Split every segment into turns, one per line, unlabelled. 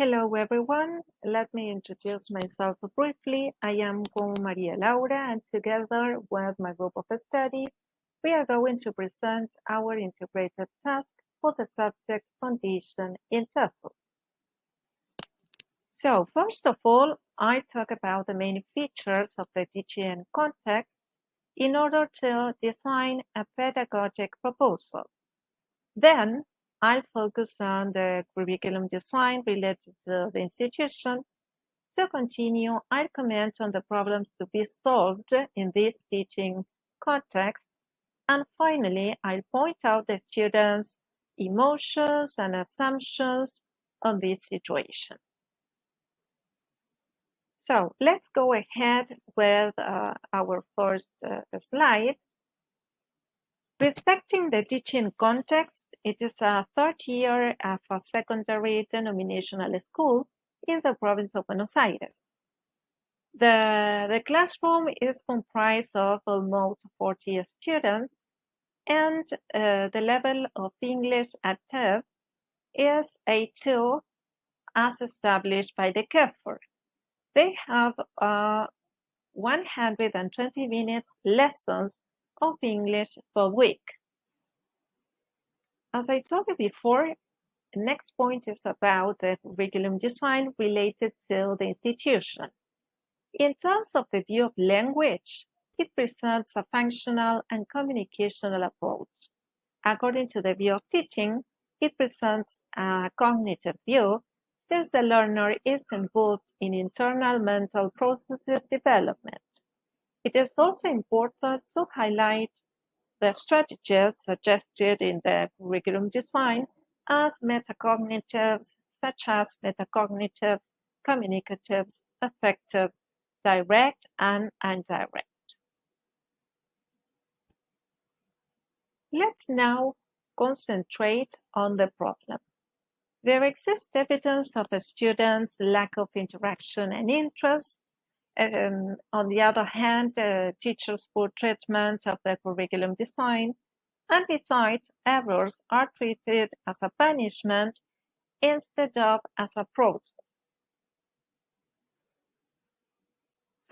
Hello, everyone. Let me introduce myself briefly. I am con Maria Laura, and together with my group of study, we are going to present our integrated task for the subject condition in TOEFL. So, first of all, I talk about the main features of the teaching context in order to design a pedagogic proposal. Then, I'll focus on the curriculum design related to the institution. To continue, I'll comment on the problems to be solved in this teaching context. And finally, I'll point out the students' emotions and assumptions on this situation. So let's go ahead with our first slide. Respecting the teaching context, it is a third year of a secondary denominational school in the province of Buenos Aires. The classroom is comprised of almost 40 students, and the level of English at TEF is A2 as established by the CAFR. They have 120 minutes lessons of English per week. As I told you before, the next point is about the curriculum design related to the institution. In terms of the view of language, it presents a functional and communicational approach. According to the view of teaching, it presents a cognitive view, since the learner is involved in internal mental processes development. It is also important to highlight the strategies suggested in the curriculum design as metacognitives, such as metacognitives, communicatives, affectives, direct and indirect. Let's now concentrate on the problem. There exists evidence of a student's lack of interaction and interest. On the other hand, teachers' poor treatment of the curriculum design, and besides, errors are treated as a punishment instead of as a process.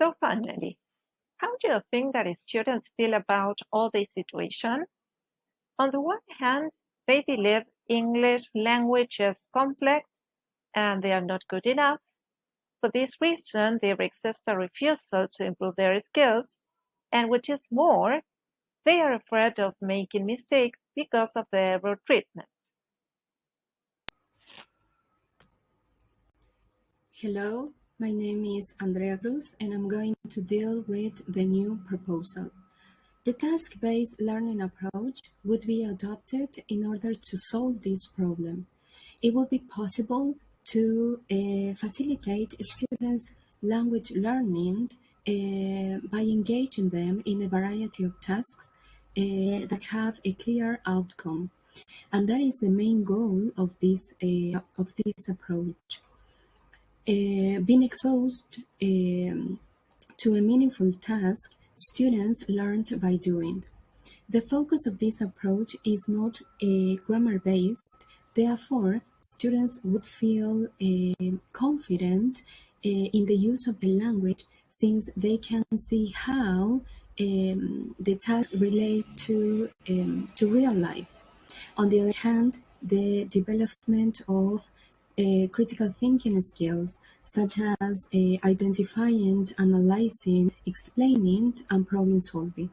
So finally, how do you think that students feel about all this situation? On the one hand, they believe English language is complex and they are not good enough. For this reason, there exists a refusal to improve their skills, and which is more, they are afraid of making mistakes because of the error treatment.
Hello, my name is Andrea Cruz, and I'm going to deal with the new proposal. The task-based learning approach would be adopted in order to solve this problem. It will be possible to facilitate students' language learning by engaging them in a variety of tasks that have a clear outcome. And that is the main goal of this approach. Being exposed to a meaningful task, students learned by doing. The focus of this approach is not grammar-based, therefore, students would feel confident in the use of the language since they can see how the task relate to real life. On the other hand, the development of critical thinking skills, such as identifying, analyzing, explaining, and problem solving.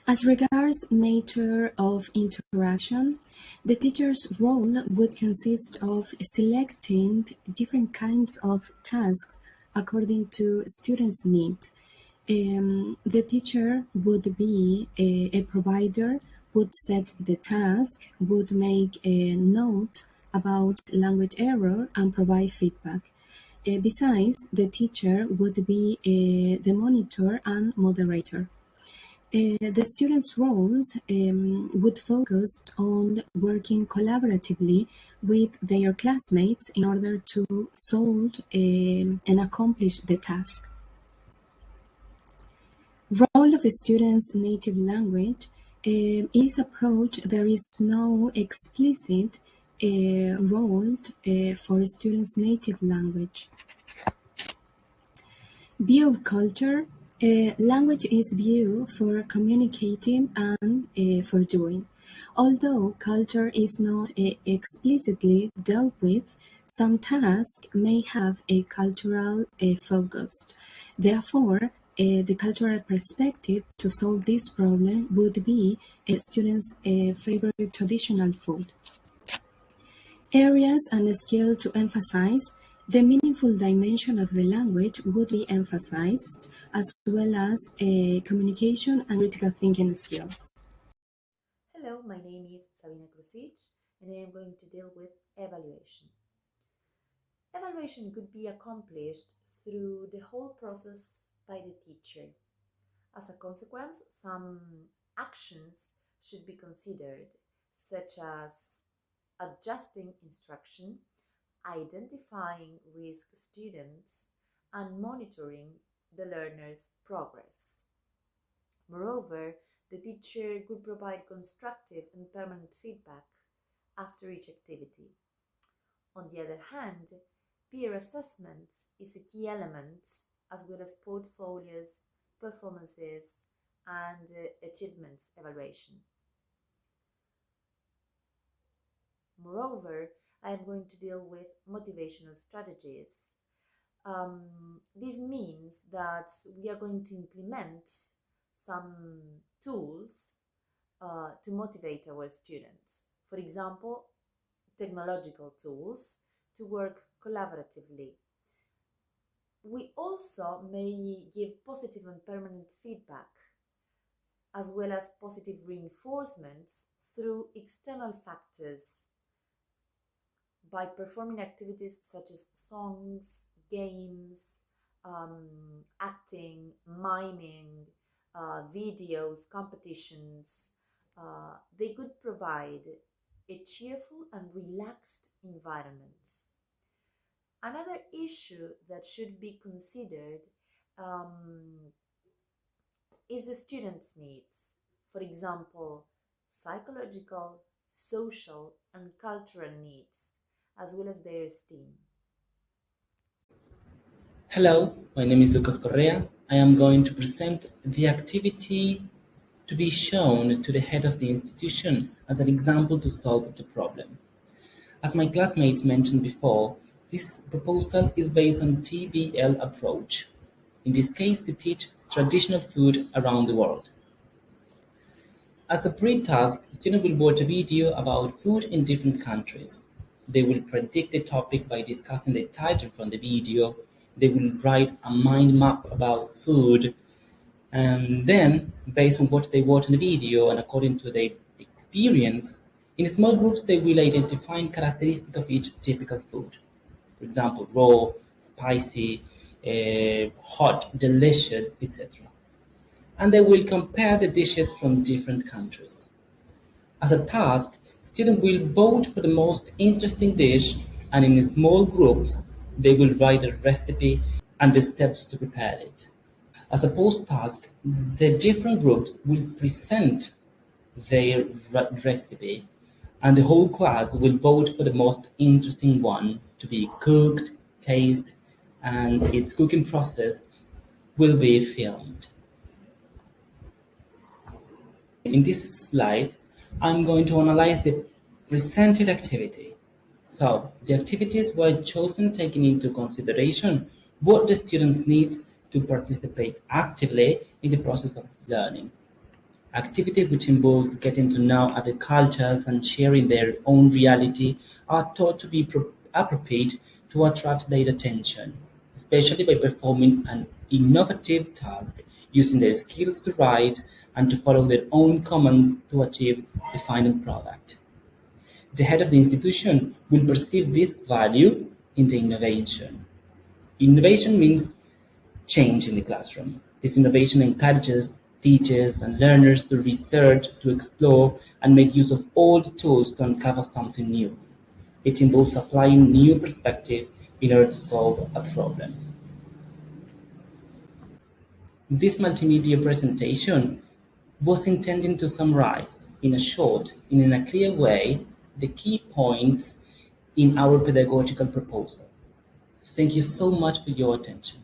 As regards nature of interaction, the teacher's role would consist of selecting different kinds of tasks according to students' needs. The teacher would be a provider, would set the task, would make a note about language error and provide feedback. Besides, the teacher would be the monitor and moderator. The students' roles would focus on working collaboratively with their classmates in order to solve and accomplish the task. Role of a student's native language. In this approach, there is no explicit rolled for students' native language. View of culture. Language is viewed for communicating and for doing. Although culture is not explicitly dealt with, some tasks may have a cultural focus. Therefore, the cultural perspective to solve this problem would be students' favorite traditional food. Areas and skills to emphasize. The meaningful dimension of the language would be emphasized, as well as communication and critical thinking skills.
Hello, my name is Sabina Krusic, and I am going to deal with evaluation. Evaluation could be accomplished through the whole process by the teacher. As a consequence, some actions should be considered, such as adjusting instruction, identifying risk students, and monitoring the learner's progress. Moreover, the teacher could provide constructive and permanent feedback after each activity. On the other hand, peer assessment is a key element, as well as portfolios, performances, and achievements evaluation. Moreover, I am going to deal with motivational strategies. This means that we are going to implement some tools to motivate our students. For example, technological tools to work collaboratively. We also may give positive and permanent feedback, as well as positive reinforcements through external factors by performing activities such as songs, games, acting, miming, videos, competitions. They could provide a cheerful and relaxed environment. Another issue that should be considered is the students' needs. For example, psychological, social, and cultural needs, as well as their esteem.
Hello, my name is Lucas Correa. I am going to present the activity to be shown to the head of the institution as an example to solve the problem. As my classmates mentioned before, this proposal is based on TBL approach. In this case, to teach traditional food around the world. As a pre-task, students will watch a video about food in different countries. They will predict the topic by discussing the title from the video. They will write a mind map about food, and then, based on what they watch in the video and according to their experience, in small groups they will identify characteristics of each typical food. For example, raw, spicy, hot, delicious, etc. And they will compare the dishes from different countries. As a task, students will vote for the most interesting dish, and in small groups, they will write a recipe and the steps to prepare it. As a post-task, the different groups will present their recipe, and the whole class will vote for the most interesting one to be cooked, tasted, and its cooking process will be filmed. In this slide, I'm going to analyze the presented activity. So, the activities were chosen taking into consideration what the students need to participate actively in the process of learning. Activity which involves getting to know other cultures and sharing their own reality are thought to be appropriate to attract their attention, especially by performing an innovative task, using their skills to write and to follow their own commands to achieve the final product. The head of the institution will perceive this value in the innovation. Innovation means change in the classroom. This innovation encourages teachers and learners to research, to explore, and make use of all the tools to uncover something new. It involves applying new perspective in order to solve a problem. This multimedia presentation was intended to summarize in a short, in a clear way, the key points in our pedagogical proposal. Thank you so much for your attention.